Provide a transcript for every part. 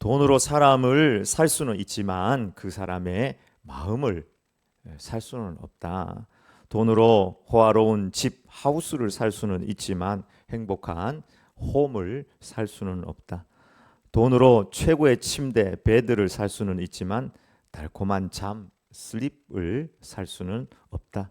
돈으로 사람을 살 수는 있지만 그 사람의 마음을 살 수는 없다. 돈으로 호화로운 집, 하우스를 살 수는 있지만 행복한 홈을 살 수는 없다. 돈으로 최고의 침대, 베드를 살 수는 있지만 달콤한 잠, 슬립을 살 수는 없다.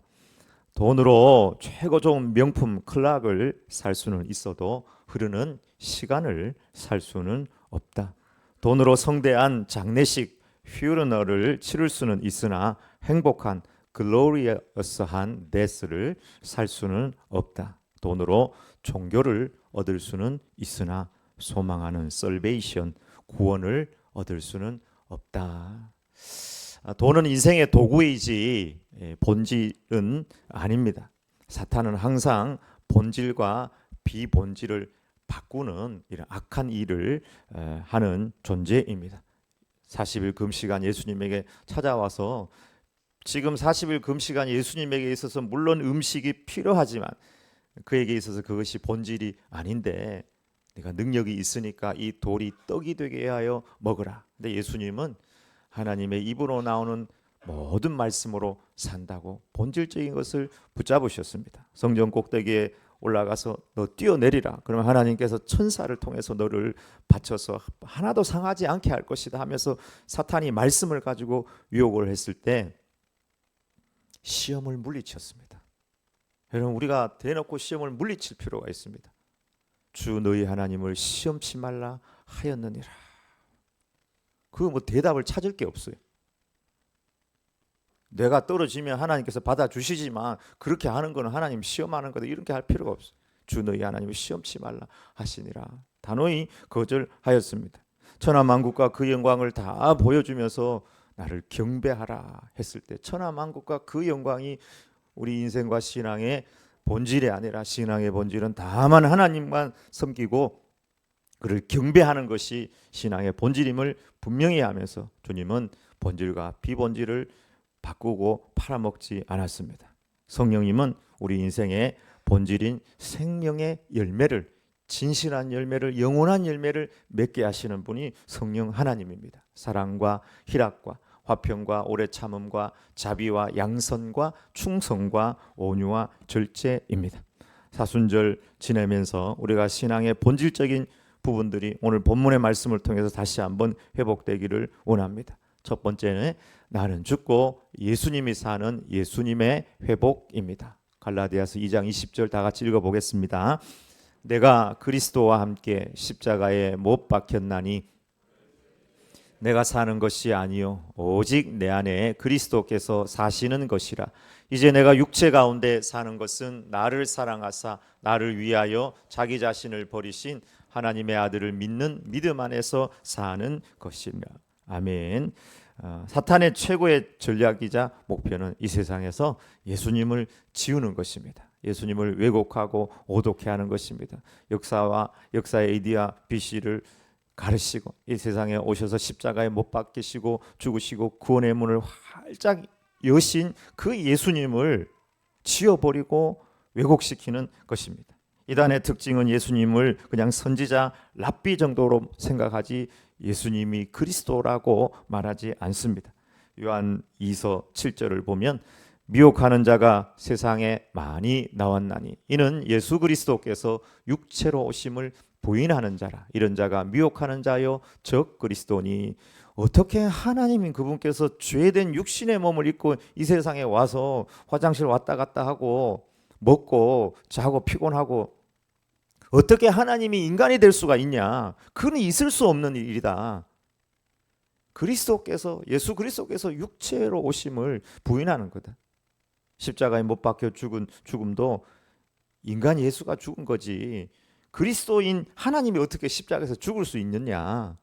돈으로 최고 좋은 명품 클락을 살 수는 있어도 흐르는 시간을 살 수는 없다. 돈으로 성대한 장례식, 퓨너럴을 치를 수는 있으나 행복한 글로리어스한 데스를 살 수는 없다. 돈으로 종교를 얻을 수는 있으나 소망하는 설베이션, 구원을 얻을 수는 없다. 돈은 인생의 도구이지 본질은 아닙니다. 사탄은 항상 본질과 비본질을 바꾸는 이런 악한 일을 하는 존재입니다. 40일 금시간 예수님에게 찾아와서 지금 40일 금시간 예수님에게 있어서 물론 음식이 필요하지만 그에게 있어서 그것이 본질이 아닌데 네가 능력이 있으니까 이 돌이 떡이 되게 하여 먹으라. 근데 예수님은 하나님의 입으로 나오는 모든 말씀으로 산다고 본질적인 것을 붙잡으셨습니다. 성전 꼭대기에 올라가서 너 뛰어내리라. 그러면 하나님께서 천사를 통해서 너를 받쳐서 하나도 상하지 않게 할 것이다 하면서 사탄이 말씀을 가지고 유혹을 했을 때 시험을 물리쳤습니다. 여러분, 우리가 대놓고 시험을 물리칠 필요가 있습니다. 주 너희 하나님을 시험치 말라 하였느니라. 그 뭐 대답을 찾을 게 없어요. 내가 떨어지면 하나님께서 받아주시지만 그렇게 하는 거는 하나님 시험하는 거다 이렇게 할 필요가 없어요. 주 너희 하나님을 시험치 말라 하시니라. 단호히 거절하였습니다. 천하만국과 그 영광을 다 보여주면서 나를 경배하라 했을 때 천하만국과 그 영광이 우리 인생과 신앙의 본질이 아니라 신앙의 본질은 다만 하나님만 섬기고 그를 경배하는 것이 신앙의 본질임을 분명히 하면서 주님은 본질과 비본질을 바꾸고 팔아먹지 않았습니다. 성령님은 우리 인생의 본질인 생명의 열매를, 진실한 열매를, 영원한 열매를 맺게 하시는 분이 성령 하나님입니다. 사랑과 희락과 화평과 오래 참음과 자비와 양선과 충성과 온유와 절제입니다. 사순절 지내면서 우리가 신앙의 본질적인 부분들이 오늘 본문의 말씀을 통해서 다시 한번 회복되기를 원합니다. 첫 번째는 나는 죽고 예수님이 사는 예수님의 회복입니다. 갈라디아서 2장 20절 다 같이 읽어보겠습니다. 내가 그리스도와 함께 십자가에 못 박혔나니 내가 사는 것이 아니요 오직 내 안에 그리스도께서 사시는 것이라. 이제 내가 육체 가운데 사는 것은 나를 사랑하사 나를 위하여 자기 자신을 버리신 하나님의 아들을 믿는 믿음 안에서 사는 것이라. 아멘. 사탄의 최고의 전략이자 목표는 이 세상에서 예수님을 지우는 것입니다. 예수님을 왜곡하고 오독해 하는 것입니다. 역사의 A와 BC를 가르치고 이 세상에 오셔서 십자가에 못 박히시고 죽으시고 구원의 문을 활짝 여신 그 예수님을 지워버리고 왜곡시키는 것입니다. 이단의 특징은 예수님을 그냥 선지자 랍비 정도로 생각하지 예수님이 그리스도라고 말하지 않습니다. 요한 2서 7절을 보면 미혹하는 자가 세상에 많이 나왔나니 이는 예수 그리스도께서 육체로 오심을 부인하는 자라. 이런 자가 미혹하는 자요 적 그리스도니. 어떻게 하나님인 그분께서 죄된 육신의 몸을 입고 이 세상에 와서 화장실 왔다 갔다 하고 먹고 자고 피곤하고 어떻게 하나님이 인간이 될 수가 있냐? 그는 있을 수 없는 일이다. 그리스도께서 예수 그리스도께서 육체로 오심을 부인하는 거다. 십자가에 못 박혀 죽은 죽음도 인간 예수가 죽은 거지. 그리스도인 하나님이 어떻게 십자가에서 죽을 수 있느냐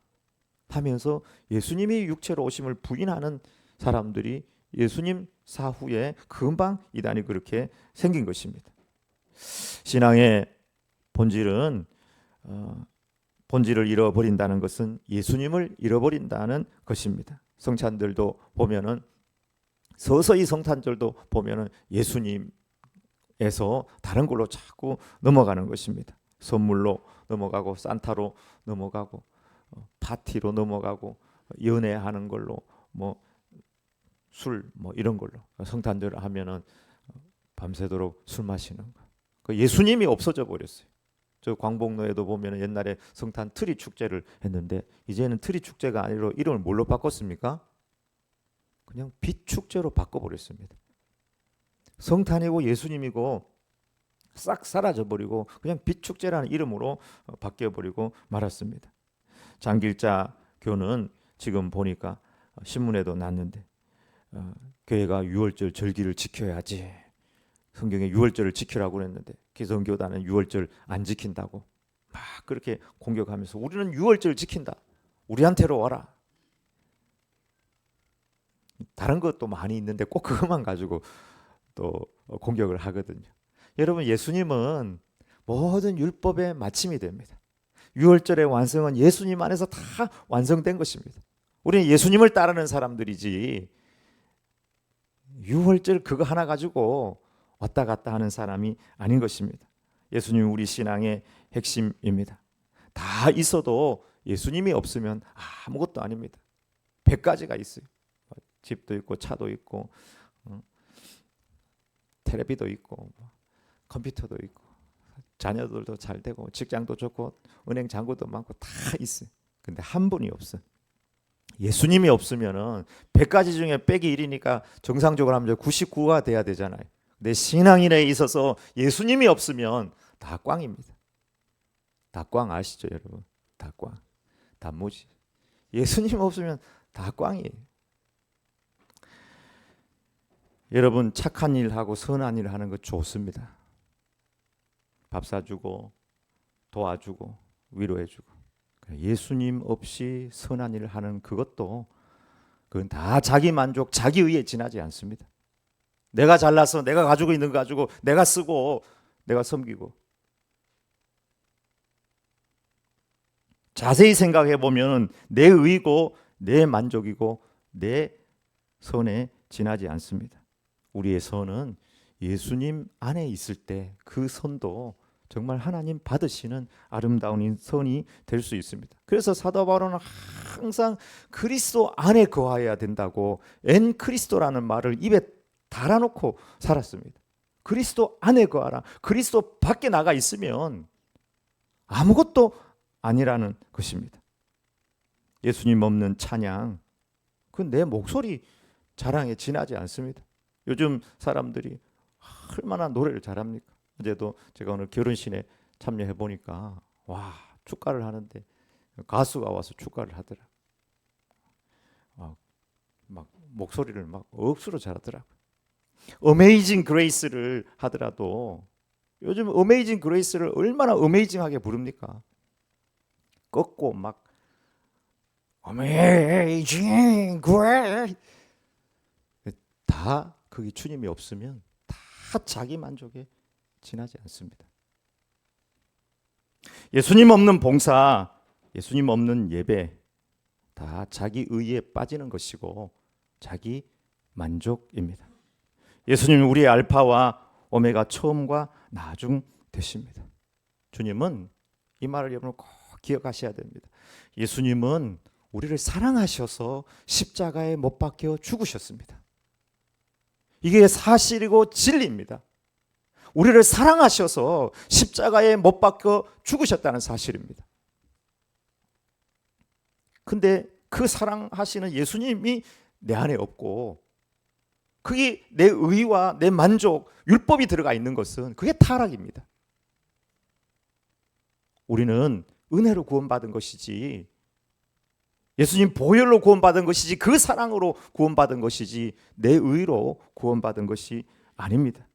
하면서 예수님이 육체로 오심을 부인하는 사람들이 예수님 사후에 금방 이단이 그렇게 생긴 것입니다. 신앙의 본질은 본질을 잃어버린다는 것은 예수님을 잃어버린다는 것입니다. 성찬들도 보면은 서서히 성탄절도 보면은 예수님에서 다른 걸로 자꾸 넘어가는 것입니다. 선물로 넘어가고 산타로 넘어가고 파티로 넘어가고 연애하는 걸로 뭐 술 뭐 이런 걸로 성탄절 하면은 밤새도록 술 마시는 거. 그 예수님이 없어져 버렸어요. 저 광복로에도 보면 옛날에 성탄 트리 축제를 했는데 이제는 트리 축제가 아니라 이름을 뭘로 바꿨습니까? 그냥 빛 축제로 바꿔버렸습니다. 성탄이고 예수님이고 싹 사라져 버리고 그냥 빛 축제라는 이름으로 바뀌어 버리고 말았습니다. 장길자 교는 지금 보니까 신문에도 났는데 교회가 유월절 절기를 지켜야지. 성경에 유월절을 지키라고 그랬는데 기성교단은 유월절 안 지킨다고 막 그렇게 공격하면서 우리는 유월절 지킨다. 우리한테로 와라. 다른 것도 많이 있는데 꼭 그것만 가지고 또 공격을 하거든요. 여러분, 예수님은 모든 율법의 마침이 됩니다. 유월절의 완성은 예수님 안에서 다 완성된 것입니다. 우리는 예수님을 따르는 사람들이지 유월절 그거 하나 가지고 왔다 갔다 하는 사람이 아닌 것입니다. 예수님이 우리 신앙의 핵심입니다. 다 있어도 예수님이 없으면 아무것도 아닙니다. 100가지가 있어요. 집도 있고 차도 있고 텔레비도 있고 컴퓨터도 있고 자녀들도 잘 되고 직장도 좋고 은행 잔고도 많고 다 있어요. 근데 한 분이 없어. 예수님이 없으면은 100가지 중에 빼기 1이니까 정상적으로 하면 99가 돼야 되잖아요. 내 신앙인에 있어서 예수님이 없으면 다 꽝입니다. 다 꽝 아시죠, 여러분? 다 꽝. 다 무지. 예수님 없으면 다 꽝이에요. 여러분, 착한 일 하고 선한 일 하는 거 좋습니다. 밥 사주고 도와주고 위로해주고. 예수님 없이 선한 일을 하는 그것도 그건 다 자기 만족, 자기 의에 지나지 않습니다. 내가 잘나서 내가 가지고 있는 거 가지고 내가 쓰고 내가 섬기고. 자세히 생각해 보면 내 의고 내 만족이고 내 선에 지나지 않습니다. 우리의 선은 예수님 안에 있을 때 그 선도 정말 하나님 받으시는 아름다운 선이 될 수 있습니다. 그래서 사도 바울은 항상 그리스도 안에 거하여야 된다고 엔 그리스도라는 말을 입에 달아놓고 살았습니다. 그리스도 안에 거하라. 그리스도 밖에 나가 있으면 아무것도 아니라는 것입니다. 예수님 없는 찬양, 그건 내 목소리 자랑에 지나지 않습니다. 요즘 사람들이 얼마나 노래를 잘합니까? 어제도 제가 오늘 결혼식에 참여해 보니까 와, 축가를 하는데 가수가 와서 축가를 하더라. 막 목소리를 막 억수로 잘하더라고요. 어메이징 그레이스를 하더라도 요즘 어메이징 그레이스를 얼마나 어메이징하게 부릅니까? 꺾고 막 어메이징 그레이스 다 거기 주님이 없으면 다 자기 만족에 지나지 않습니다. 예수님 없는 봉사, 예수님 없는 예배 다 자기 의에 빠지는 것이고 자기 만족입니다. 예수님은 우리의 알파와 오메가 처음과 나중 되십니다. 주님은 이 말을 여러분 꼭 기억하셔야 됩니다. 예수님은 우리를 사랑하셔서 십자가에 못 박혀 죽으셨습니다. 이게 사실이고 진리입니다. 우리를 사랑하셔서 십자가에 못 박혀 죽으셨다는 사실입니다. 근데 그 사랑하시는 예수님이 내 안에 없고 그게 내 의와 내 만족, 율법이 들어가 있는 것은 그게 타락입니다. 우리는 은혜로 구원받은 것이지 예수님 보혈로 구원받은 것이지 그 사랑으로 구원받은 것이지 내 의로 구원받은 것이 아닙니다.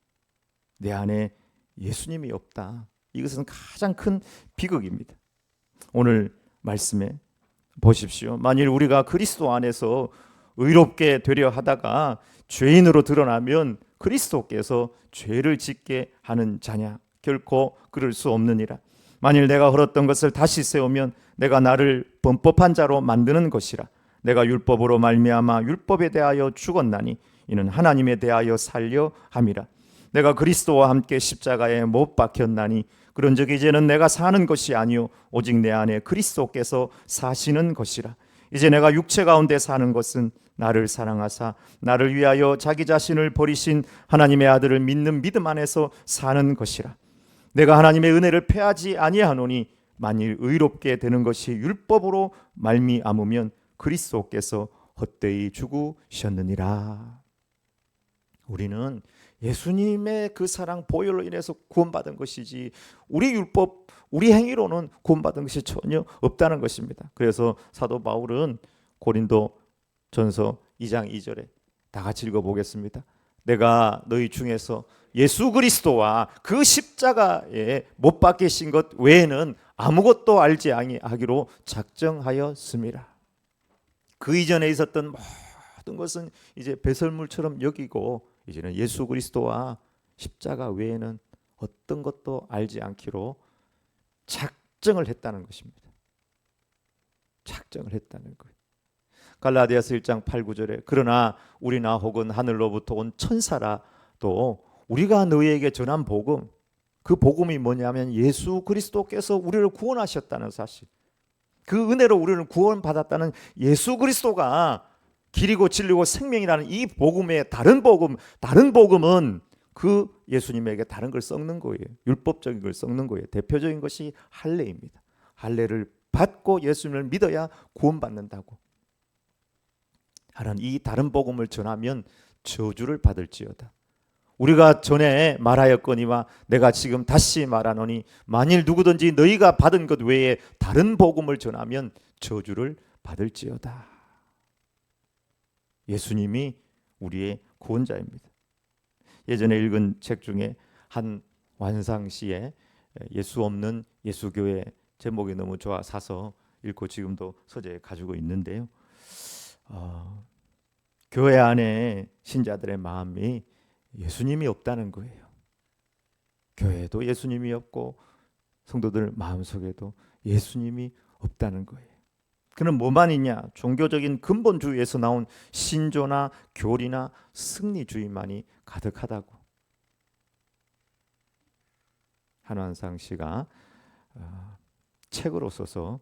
내 안에 예수님이 없다. 이것은 가장 큰 비극입니다. 오늘 말씀에 보십시오. 만일 우리가 그리스도 안에서 의롭게 되려 하다가 죄인으로 드러나면 그리스도께서 죄를 짓게 하는 자냐? 결코 그럴 수 없느니라. 만일 내가 헐었던 것을 다시 세우면 내가 나를 범법한 자로 만드는 것이라. 내가 율법으로 말미암아 율법에 대하여 죽었나니 이는 하나님에 대하여 살려 함이라. 내가 그리스도와 함께 십자가에 못 박혔나니 그런즉 이제는 내가 사는 것이 아니요 오직 내 안에 그리스도께서 사시는 것이라. 이제 내가 육체 가운데 사는 것은 나를 사랑하사 나를 위하여 자기 자신을 버리신 하나님의 아들을 믿는 믿음 안에서 사는 것이라. 내가 하나님의 은혜를 패하지 아니하노니 만일 의롭게 되는 것이 율법으로 말미암으면 그리스도께서 헛되이 죽으셨느니라. 우리는 예수님의 그 사랑 보혈로 인해서 구원받은 것이지 우리 율법, 우리 행위로는 구원받은 것이 전혀 없다는 것입니다. 그래서 사도 바울은 고린도 전서 2장 2절에 다 같이 읽어보겠습니다. 내가 너희 중에서 예수 그리스도와 그 십자가에 못 박히신 것 외에는 아무것도 알지 아니하기로 작정하였음이라. 그 이전에 있었던 모든 것은 이제 배설물처럼 여기고 이제는 예수 그리스도와 십자가 외에는 어떤 것도 알지 않기로 작정을 했다는 것입니다. 작정을 했다는 거예요. 갈라디아서 1장 8, 9절에 그러나 우리나 혹은 하늘로부터 온 천사라도 우리가 너희에게 전한 복음, 그 복음이 뭐냐면 예수 그리스도께서 우리를 구원하셨다는 사실, 그 은혜로 우리를 구원받았다는 예수 그리스도가 길이고 진리고 생명이라는 이 복음의 다른 복음은 그 예수님에게 다른 걸 섞는 거예요. 율법적인 걸 섞는 거예요. 대표적인 것이 할례입니다. 할례를 받고 예수님을 믿어야 구원받는다고 하는 이 다른 복음을 전하면 저주를 받을지어다. 우리가 전에 말하였거니와 내가 지금 다시 말하노니 만일 누구든지 너희가 받은 것 외에 다른 복음을 전하면 저주를 받을지어다. 예수님이 우리의 구원자입니다. 예전에 읽은 책 중에 한 완상시에 예수 없는 예수교회 제목이 너무 좋아 사서 읽고 지금도 서재에 가지고 있는데요. 교회 안에 신자들의 마음이 예수님이 없다는 거예요. 교회에도 예수님이 없고 성도들 마음속에도 예수님이 없다는 거예요. 그는 뭐만 있냐? 종교적인 근본주의에서 나온 신조나 교리나 승리주의만이 가득하다고. 한완상 씨가 책으로 써서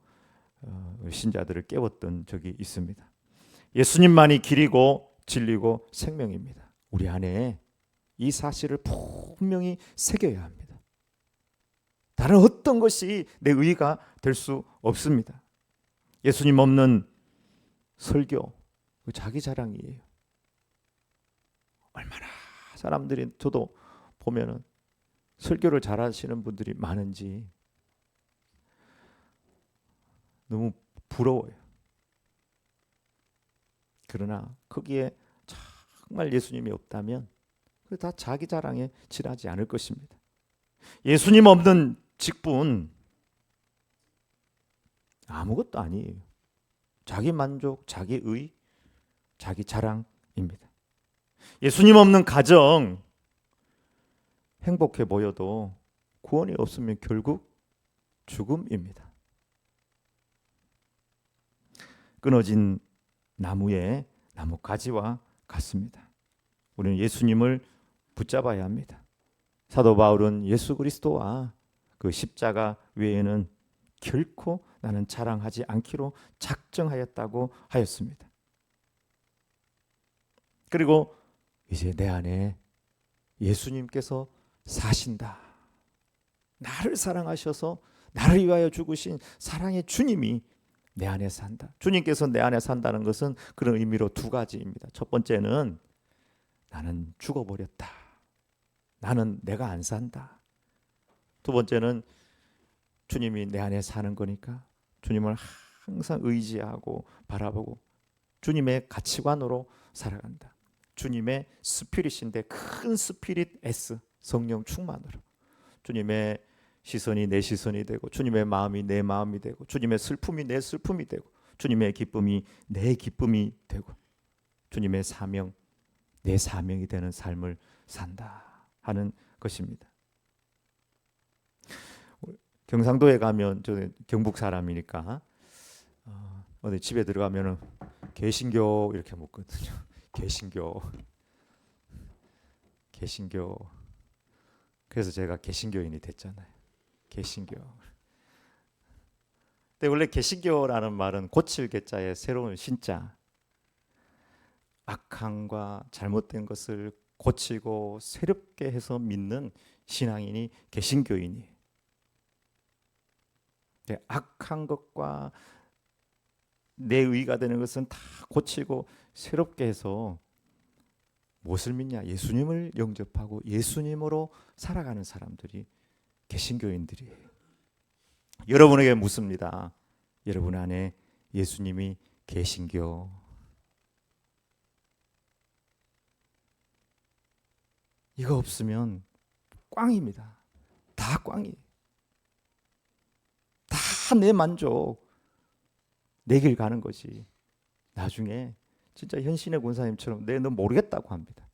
신자들을 깨웠던 적이 있습니다. 예수님만이 길이고 진리고 생명입니다. 우리 안에 이 사실을 분명히 새겨야 합니다. 다른 어떤 것이 내 의의가 될 수 없습니다. 예수님 없는 설교, 자기 자랑이에요. 얼마나 사람들이 저도 보면은 설교를 잘하시는 분들이 많은지 너무 부러워요. 그러나 거기에 정말 예수님이 없다면 다 자기 자랑에 지나지 않을 것입니다. 예수님 없는 직분 아무것도 아니에요. 자기 만족, 자기 의, 자기 자랑입니다. 예수님 없는 가정 행복해 보여도 구원이 없으면 결국 죽음입니다. 끊어진 나무의 나뭇가지와 같습니다. 우리는 예수님을 붙잡아야 합니다. 사도 바울은 예수 그리스도와 그 십자가 외에는 결코 나는 자랑하지 않기로 작정하였다고 하였습니다. 그리고 이제 내 안에 예수님께서 사신다. 나를 사랑하셔서 나를 위하여 죽으신 사랑의 주님이 내 안에 산다. 주님께서 내 안에 산다는 것은 그런 의미로 두 가지입니다. 첫 번째는 나는 죽어버렸다. 나는 내가 안 산다. 두 번째는 주님이 내 안에 사는 거니까 주님을 항상 의지하고 바라보고 주님의 가치관으로 살아간다. 주님의 스피릿인데 큰 스피릿 S, 성령 충만으로 주님의 시선이 내 시선이 되고 주님의 마음이 내 마음이 되고 주님의 슬픔이 내 슬픔이 되고 주님의 기쁨이 내 기쁨이 되고 주님의 사명 내 사명이 되는 삶을 산다 하는 것입니다. 경상도에 가면 저는 경북 사람이니까 어디 집에 들어가면은 개신교 이렇게 묻거든요. 개신교. 그래서 제가 개신교인이 됐잖아요. 개신교. 근데 원래 개신교라는 말은 고칠 개자의 새로운 신자. 악함과 잘못된 것을 고치고 새롭게 해서 믿는 신앙인이 개신교인이. 악한 것과 내 의가 되는 것은 다 고치고 새롭게 해서 무엇을 믿냐? 예수님을 영접하고 예수님으로 살아가는 사람들이 개신교인들이에요. 여러분에게 묻습니다. 여러분 안에 예수님이 계신겨? 이거 없으면 꽝입니다. 다 꽝이에요. 다 내 만족, 내 길 가는 것이 나중에 진짜 현신의 권사님처럼 너 모르겠다고 합니다.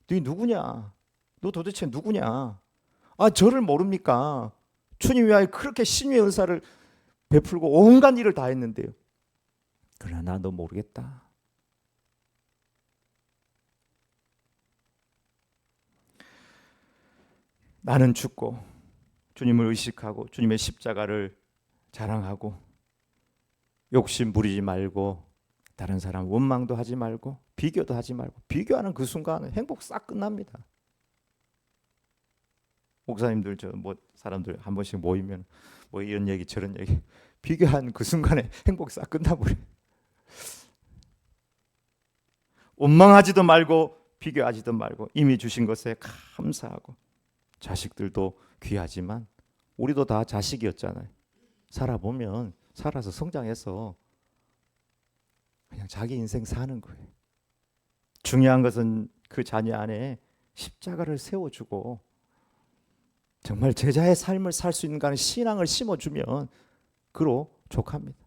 너 누구냐? 너 도대체 누구냐? 아, 저를 모릅니까? 주님 위하여 그렇게 신유의 은사를 베풀고 온갖 일을 다 했는데요. 그러나 너 모르겠다. 나는 죽고 주님을 의식하고 주님의 십자가를 자랑하고 욕심 부리지 말고 다른 사람 원망도 하지 말고 비교도 하지 말고. 비교하는 그 순간은 행복 싹 끝납니다. 목사님들 저 뭐 사람들 한 번씩 모이면 뭐 이런 얘기 저런 얘기 비교한 그 순간에 행복 싹 끝나버려. 원망하지도 말고 비교하지도 말고 이미 주신 것에 감사하고. 자식들도 귀하지만 우리도 다 자식이었잖아요. 살아보면 살아서 성장해서 그냥 자기 인생 사는 거예요. 중요한 것은 그 자녀 안에 십자가를 세워주고 정말 제자의 삶을 살 수 있는 간의 신앙을 심어주면 그로 족합니다.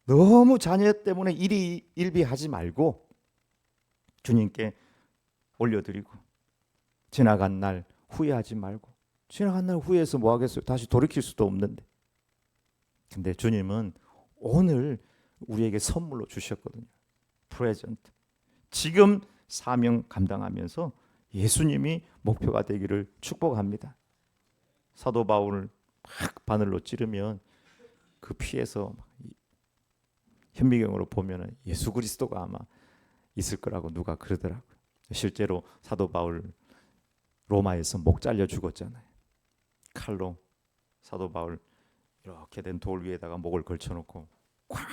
너무 자녀 때문에 일비하지 말고 주님께 올려드리고 지나간 날 후회하지 말고. 지나간 날 후회해서 뭐 하겠어요? 다시 돌이킬 수도 없는데. 근데 주님은 오늘 우리에게 선물로 주셨거든요. 프레젠트. 지금 사명 감당하면서 예수님이 목표가 되기를 축복합니다. 사도 바울을 막 바늘로 찌르면 그 피에서 현미경으로 보면 예수 그리스도가 아마 있을 거라고 누가 그러더라고요. 실제로 사도 바울 로마에서 목 잘려 죽었잖아요. 칼로 사도 바울 이렇게 된 돌 위에다가 목을 걸쳐놓고 쾅!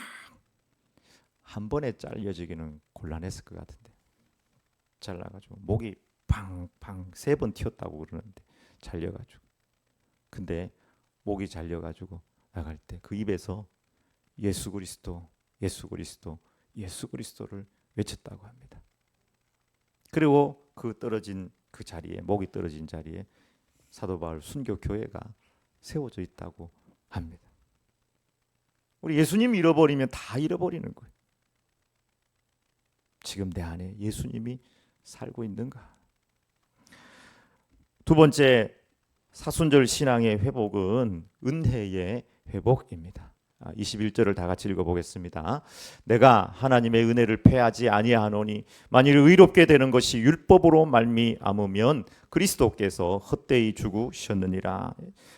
한 번에 잘려지기는 곤란했을 것 같은데 잘라가지고 목이 팡팡 3번 튀었다고 그러는데 잘려가지고. 근데 목이 잘려가지고 나갈 때 그 입에서 예수 그리스도, 예수 그리스도, 예수 그리스도를 외쳤다고 합니다. 그리고 그 떨어진 그 자리에, 목이 떨어진 자리에 사도 바울 순교 교회가 세워져 있다고 합니다. 우리 예수님 잃어버리면 다 잃어버리는 거예요. 지금 내 안에 예수님이 살고 있는가? 두 번째, 사순절 신앙의 회복은 은혜의 회복입니다. 21절을 다 같이 읽어보겠습니다. 내가 하나님의 은혜를 패하지 아니하노니 만일 의롭게 되는 것이 율법으로 말미암으면 그리스도께서 헛되이 죽으셨느니라.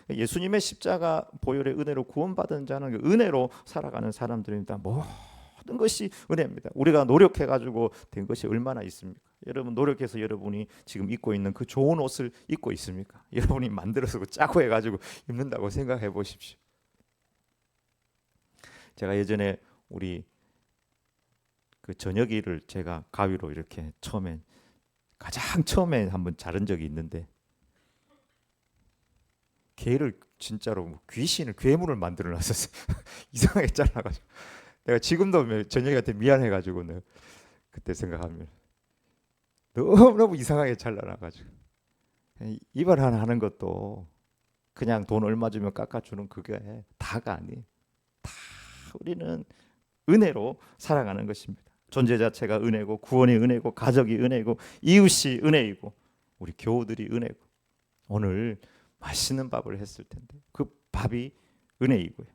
예수님의 십자가 보혈의 은혜로 구원받은 자는 은혜로 살아가는 사람들입니다. 모든 것이 은혜입니다. 우리가 노력해가지고 된 것이 얼마나 있습니까? 여러분 노력해서 여러분이 지금 입고 있는 그 좋은 옷을 입고 있습니까? 여러분이 만들어서 짜고 해가지고 입는다고 생각해 보십시오. 제가 예전에 우리 그 저녁이를 제가 가위로 이렇게 가장 처음에 한번 자른 적이 있는데 개를 진짜로 괴물을 만들어 놨었어요. 이상하게 잘라가지고 내가 지금도 저녁이한테 미안해가지고 그때 생각하면 너무 이상하게 잘라놔가지고 이발 하나 하는 것도 그냥 돈 얼마 주면 깎아주는 그게 다가 아니에요. 다 우리는 은혜로 살아가는 것입니다. 존재 자체가 은혜고 구원이 은혜고 가족이 은혜고 이웃이 은혜이고 우리 교우들이 은혜고 오늘 맛있는 밥을 했을 텐데 그 밥이 은혜이고요.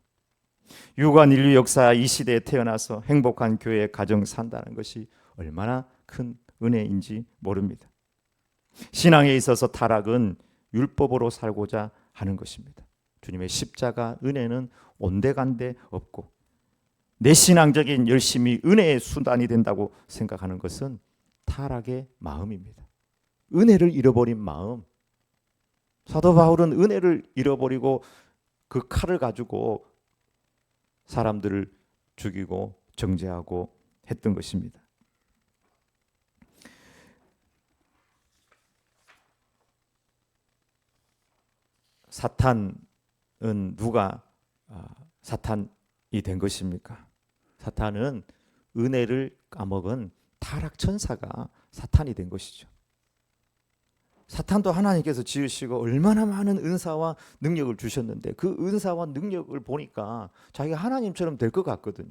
유관 인류 역사 이 시대에 태어나서 행복한 교회 가정 산다는 것이 얼마나 큰 은혜인지 모릅니다. 신앙에 있어서 타락은 율법으로 살고자 하는 것입니다. 주님의 십자가 은혜는 온데간데 없고 내 신앙적인 열심이 은혜의 수단이 된다고 생각하는 것은 타락의 마음입니다. 은혜를 잃어버린 마음. 사도 바울은 은혜를 잃어버리고 그 칼을 가지고 사람들을 죽이고 정죄하고 했던 것입니다. 사탄은 누가 사탄이 된 것입니까? 사탄은 은혜를 까먹은 타락 천사가 사탄이 된 것이죠. 사탄도 하나님께서 지으시고 얼마나 많은 은사와 능력을 주셨는데 그 은사와 능력을 보니까 자기가 하나님처럼 될 것 같거든요.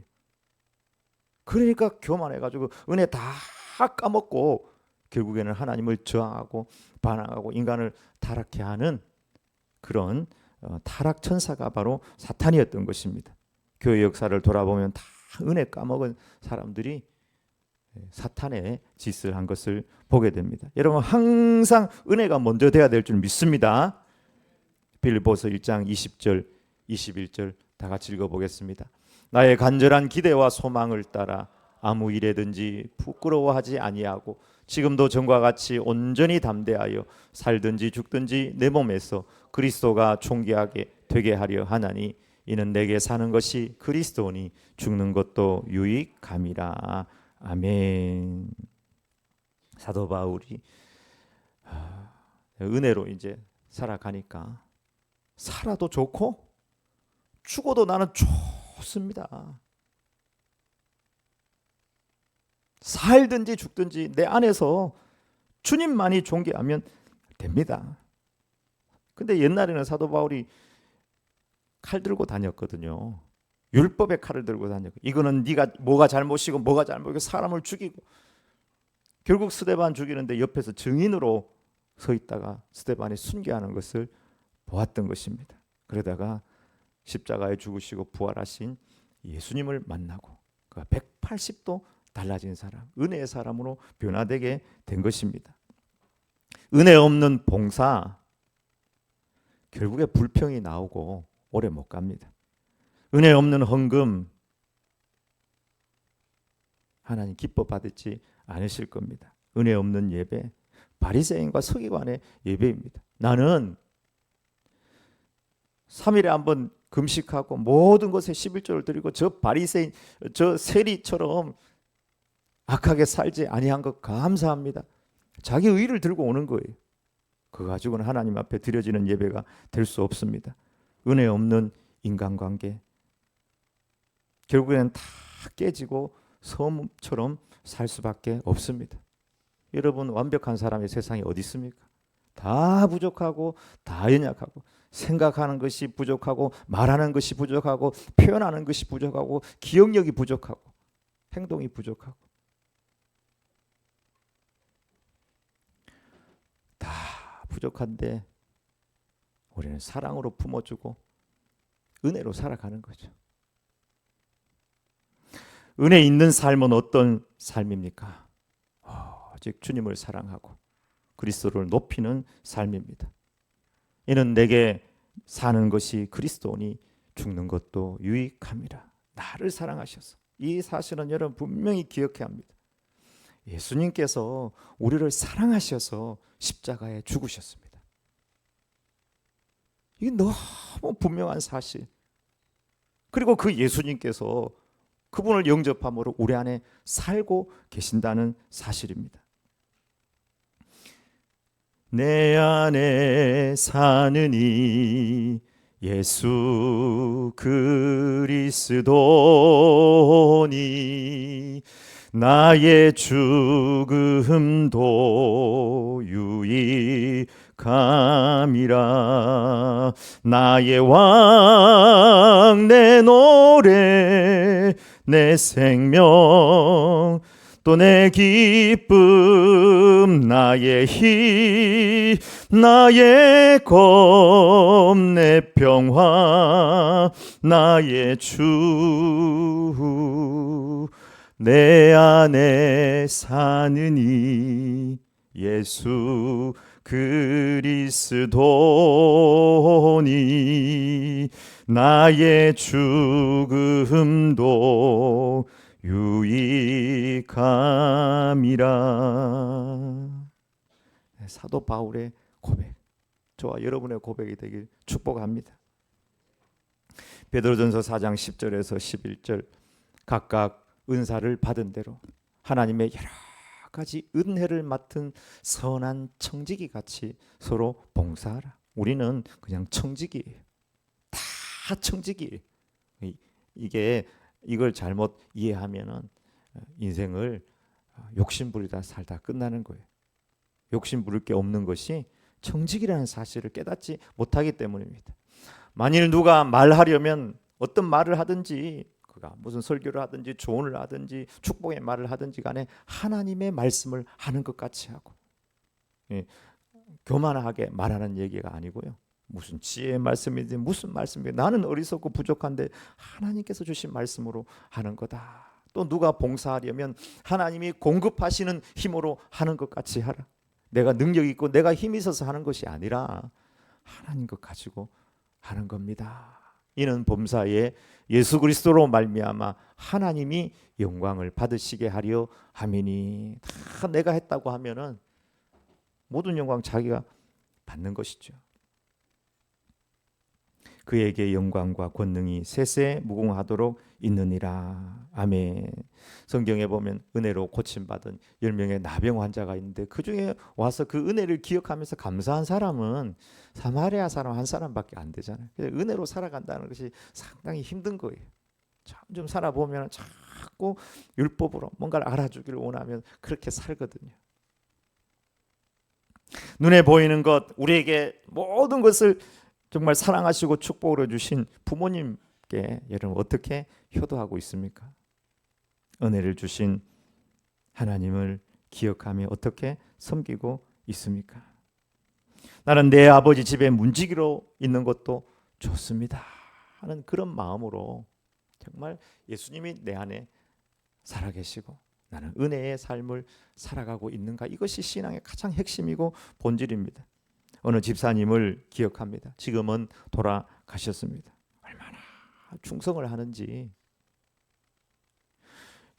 그러니까 교만해가지고 은혜 다 까먹고 결국에는 하나님을 저항하고 반항하고 인간을 타락케 하는 그런 타락 천사가 바로 사탄이었던 것입니다. 교회 역사를 돌아보면 다 은혜 까먹은 사람들이 사탄의 짓을 한 것을 보게 됩니다. 여러분 항상 은혜가 먼저 돼야 될 줄 믿습니다. 빌립보서 1장 20절 21절 다 같이 읽어보겠습니다. 나의 간절한 기대와 소망을 따라 아무 일에든지 부끄러워하지 아니하고 지금도 전과 같이 온전히 담대하여 살든지 죽든지 내 몸에서 그리스도가 존귀하게 되게 하려 하나니 이는 내게 사는 것이 그리스도니 죽는 것도 유익함이라. 아멘. 사도 바울이 은혜로 이제 살아가니까 살아도 좋고 죽어도 나는 좋습니다. 살든지 죽든지 내 안에서 주님만이 존귀하면 됩니다. 근데 옛날에는 사도 바울이 칼 들고 다녔거든요. 율법의 칼을 들고 다녔고 이거는 네가 뭐가 잘못이고 뭐가 잘못이고 사람을 죽이고 결국 스데반 죽이는데 옆에서 증인으로 서 있다가 스데반이 순교하는 것을 보았던 것입니다. 그러다가 십자가에 죽으시고 부활하신 예수님을 만나고 그 180도 달라진 사람, 은혜의 사람으로 변화되게 된 것입니다. 은혜 없는 봉사 결국에 불평이 나오고 오래 못 갑니다. 은혜 없는 헌금 하나님 기뻐 받지 않으실 겁니다. 은혜 없는 예배 바리새인과 서기관의 예배입니다. 나는 3일에 한번 금식하고 모든 것에 11조를 드리고 저 바리새인 저 세리처럼 악하게 살지 아니한 것 감사합니다. 자기 의를 들고 오는 거예요. 그거 가지고는 하나님 앞에 드려지는 예배가 될 수 없습니다. 은혜 없는 인간관계 결국에는 다 깨지고 섬처럼 살 수밖에 없습니다. 여러분 완벽한 사람이 세상에 어디 있습니까? 다 부족하고 다 연약하고 생각하는 것이 부족하고 말하는 것이 부족하고 표현하는 것이 부족하고 기억력이 부족하고 행동이 부족하고 다 부족한데 우리는 사랑으로 품어주고 은혜로 살아가는 거죠. 은혜 있는 삶은 어떤 삶입니까? 즉 주님을 사랑하고 그리스도를 높이는 삶입니다. 이는 내게 사는 것이 그리스도니 죽는 것도 유익함이라. 나를 사랑하셔서 이 사실은 여러분 분명히 기억해야 합니다. 예수님께서 우리를 사랑하셔서 십자가에 죽으셨습니다. 이게 너무 분명한 사실. 그리고 그 예수님께서 그분을 영접함으로 우리 안에 살고 계신다는 사실입니다. 내 안에 사는 이 예수 그리스도니 나의 죽음도 유익함이라. 나의 왕 내 노래 내 생명 또 내 기쁨 나의 힘 나의 검 내 평화 나의 주 내 안에 사는 이 예수 그리스도니 나의 죽음도 유익함이라. 사도 바울의 고백, 저와 여러분의 고백이 되길 축복합니다. 베드로전서 4장 10절에서 11절, 각각 은사를 받은 대로 하나님의 여러 가지 은혜를 맡은 선한 청지기 같이 서로 봉사하라. 우리는 그냥 청지기예요. 다 청지기예요. 이걸 잘못 이해하면은 인생을 욕심 부리다 살다 끝나는 거예요. 욕심 부릴 게 없는 것이 청직이라는 사실을 깨닫지 못하기 때문입니다. 만일 누가 말하려면 어떤 말을 하든지, 그가 무슨 설교를 하든지 조언을 하든지 축복의 말을 하든지 간에 하나님의 말씀을 하는 것 같이 하고, 교만하게 말하는 얘기가 아니고요. 무슨 지혜의 말씀이든 무슨 말씀이든 나는 어리석고 부족한데 하나님께서 주신 말씀으로 하는 거다. 또 누가 봉사하려면 하나님이 공급하시는 힘으로 하는 것 같이 하라. 내가 능력 있고 내가 힘이 있어서 하는 것이 아니라 하나님 것 가지고 하는 겁니다. 이는 범사에 예수 그리스도로 말미암아 하나님이 영광을 받으시게 하려 함이니. 다 내가 했다고 하면은 모든 영광 자기가 받는 것이죠. 그에게 영광과 권능이 세세 무궁하도록 있느니라. 아멘. 성경에 보면 은혜로 고침받은 10명의 나병 환자가 있는데 그 중에 와서 그 은혜를 기억하면서 감사한 사람은 사마리아 사람 한 사람밖에 안 되잖아요. 은혜로 살아간다는 것이 상당히 힘든 거예요. 좀 살아보면 자꾸 율법으로 뭔가를 알아주기를 원하면 그렇게 살거든요. 눈에 보이는 것, 우리에게 모든 것을 정말 사랑하시고 축복으로 주신 부모님께 여러분 어떻게 효도하고 있습니까? 은혜를 주신 하나님을 기억하며 어떻게 섬기고 있습니까? 나는 내 아버지 집에 문지기로 있는 것도 좋습니다 하는 그런 마음으로 정말 예수님이 내 안에 살아계시고 나는 은혜의 삶을 살아가고 있는가? 이것이 신앙의 가장 핵심이고 본질입니다. 어느 집사님을 기억합니다. 지금은 돌아가셨습니다. 얼마나 충성을 하는지.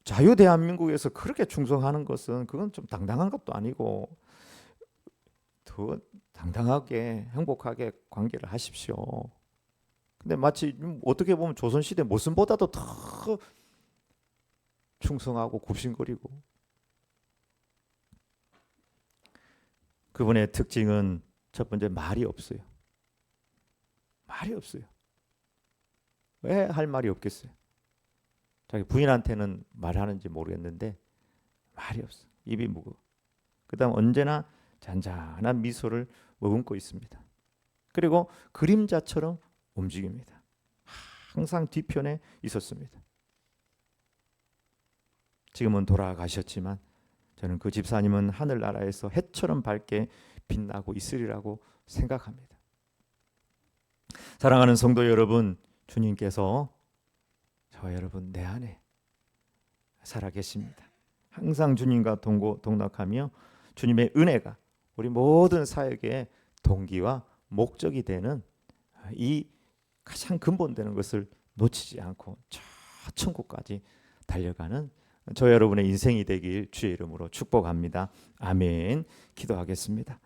자유 대한민국에서 그렇게 충성하는 것은 그건 좀 당당한 것도 아니고 더 당당하게 행복하게 관계를 하십시오. 근데 마치 어떻게 보면 조선시대 모순보다도 더 충성하고 굽신거리고. 그분의 특징은 첫 번째, 말이 없어요. 말이 없어요. 왜 할 말이 없겠어요? 자기 부인한테는 말하는지 모르겠는데 말이 없어. 입이 무거워. 그다음 언제나 잔잔한 미소를 머금고 있습니다. 그리고 그림자처럼 움직입니다. 항상 뒤편에 있었습니다. 지금은 돌아가셨지만 저는 그 집사님은 하늘나라에서 해처럼 밝게 빛나고 있으리라고 생각합니다. 사랑하는 성도 여러분, 주님께서 저와 여러분 내 안에 살아계십니다. 항상 주님과 동락하며 주님의 은혜가 우리 모든 사역의 동기와 목적이 되는 이 가장 근본되는 것을 놓치지 않고 저 천국까지 달려가는 저 여러분의 인생이 되길 주의 이름으로 축복합니다. 아멘. 기도하겠습니다.